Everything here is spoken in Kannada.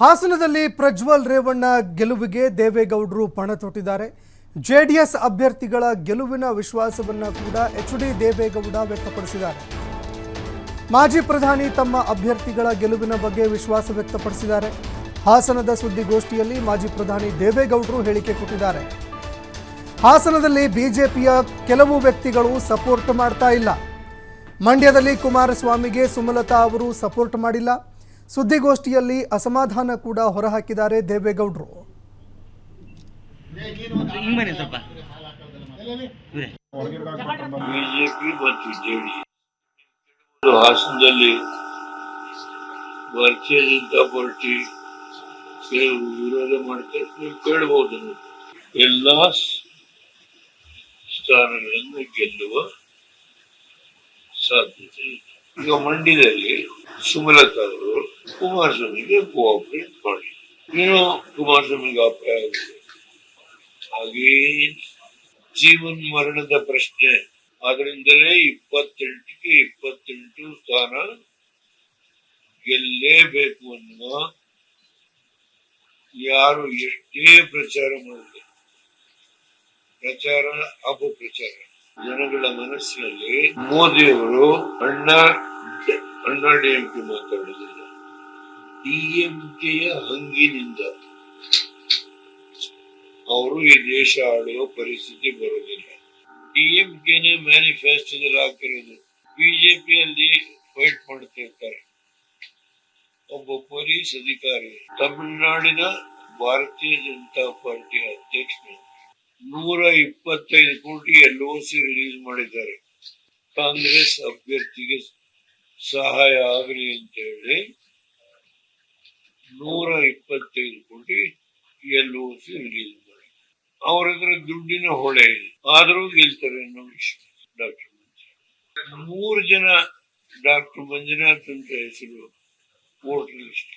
ಹಾಸನದಲ್ಲಿ ಪ್ರಜ್ವಲ್ ರೇವಣ್ಣ ಗೆಲುವಿಗೆ ದೇವೇಗೌಡರು ಪಣ ತೊಟ್ಟಿದ್ದಾರೆ. ಜೆಡಿಎಸ್ ಅಭ್ಯರ್ಥಿಗಳ ಗೆಲುವಿನ ವಿಶ್ವಾಸವನ್ನು ಕೂಡ ಎಚ್.ಡಿ. ದೇವೇಗೌಡ ವ್ಯಕ್ತಪಡಿಸಿದ್ದಾರೆ. ಮಾಜಿ ಪ್ರಧಾನಿ ತಮ್ಮ ಅಭ್ಯರ್ಥಿಗಳ ಗೆಲುವಿನ ಬಗ್ಗೆ ವಿಶ್ವಾಸ ವ್ಯಕ್ತಪಡಿಸಿದ್ದಾರೆ. ಹಾಸನದ ಸುದ್ದಿಗೋಷ್ಠಿಯಲ್ಲಿ ಮಾಜಿ ಪ್ರಧಾನಿ ದೇವೇಗೌಡರು ಹೇಳಿಕೆ ಕೊಟ್ಟಿದ್ದಾರೆ. ಹಾಸನದಲ್ಲಿ ಬಿಜೆಪಿಯ ಕೆಲವು ವ್ಯಕ್ತಿಗಳು ಸಪೋರ್ಟ್ ಮಾಡ್ತಾ ಇಲ್ಲ. ಮಂಡ್ಯದಲ್ಲಿ ಕುಮಾರಸ್ವಾಮಿಗೆ ಸುಮಲತಾ ಅವರು ಸಪೋರ್ಟ್ ಮಾಡಿಲ್ಲ. ಸುದ್ದಿಗೋಷ್ಠಿಯಲ್ಲಿ ಅಸಮಾಧಾನ ಕೂಡ ಹೊರಹಾಕಿದ್ದಾರೆ ದೇವೇಗೌಡರು. ಬಿಜೆಪಿ ಮತ್ತು ಜೆಡಿಎಸ್ ಹಾಸನದಲ್ಲಿ ಭಾರತೀಯ ಜನತಾ ಪಾರ್ಟಿ ಕೆಲವು ವಿರೋಧ ಮಾಡ್ತಾರೆ. ನೀವು ಕೇಳಬಹುದು, ಎಲ್ಲಾ ಸ್ಥಾನಗಳನ್ನು ಗೆಲ್ಲುವ ಸಾಧ್ಯತೆ ಇದೆ. ಈಗ ಮಂಡ್ಯದಲ್ಲಿ ಸುಮಲತಾ ಅವರು ಕುಮಾರಸ್ವಾಮಿಗೆ ಕೋಆಪರೇಟ್ ಮಾಡಿ, ಏನೋ ಕುಮಾರಸ್ವಾಮಿಗೆ ಅಪಾಯ ಆಗಿದೆ. ಹಾಗೇ ಜೀವನ್ ಮರಣದ ಪ್ರಶ್ನೆ, ಆದ್ರಿಂದಲೇ 28ಕ್ಕೆ 28 ಸ್ಥಾನ ಗೆಲ್ಲೇಬೇಕು ಅನ್ನುವ ಯಾರು ಎಷ್ಟೇ ಪ್ರಚಾರ ಮಾಡಲಿ, ಪ್ರಚಾರ ಅಪಪ್ರಚಾರ ಜನಗಳ ಮನಸ್ಸಿನಲ್ಲಿ ಮೋದಿಯವರು ಅಣ್ಣಾ ಡಿಎಂಕೆ ಮಾತಾಡುವುದಿಲ್ಲ, ಡಿಎಂಕೆಯ ಹಂಗಿನಿಂದ ಅವರು ಈ ದೇಶ ಆಳುವ ಪರಿಸ್ಥಿತಿ ಬರುವುದಿಲ್ಲ. ಡಿಎಂಕೆನೇ ಮ್ಯಾನಿಫೆಸ್ಟೋದಲ್ಲಿ ಹಾಕಿರೋದು. ಬಿಜೆಪಿಯಲ್ಲಿ ಫೈಟ್ ಮಾಡ್ತಿರ್ತಾರೆ. ಒಬ್ಬ ಪೊಲೀಸ್ ಅಧಿಕಾರಿ ತಮಿಳುನಾಡಿನ ಭಾರತೀಯ ಜನತಾ ಪಾರ್ಟಿಯ ಅಧ್ಯಕ್ಷರು 125 ಕೋಟಿ LOC ರಿಲೀಸ್ ಮಾಡಿದ್ದಾರೆ. ಕಾಂಗ್ರೆಸ್ ಅಭ್ಯರ್ಥಿಗೆ ಸಹಾಯ ಆಗಲಿ ಅಂತ ಹೇಳಿ 125 ಕೋಟಿ LOC ರಿಲೀಸ್ ಮಾಡಿ, ಅವ್ರ ಹತ್ರ ದುಡ್ಡಿನ ಹೊಳೆ ಇದೆ, ಆದರೂ ಗೆಲ್ತಾರೆ ಅನ್ನೋ ವಿಷಯ. ಡಾಕ್ಟರ್ ಮಂಜುನಾಥ್ 3 ಜನ ಡಾಕ್ಟರ್ ಮಂಜುನಾಥ್ ಅಂತ ಹೆಸರು ವೋಟರ್ ಲಿಸ್ಟ್.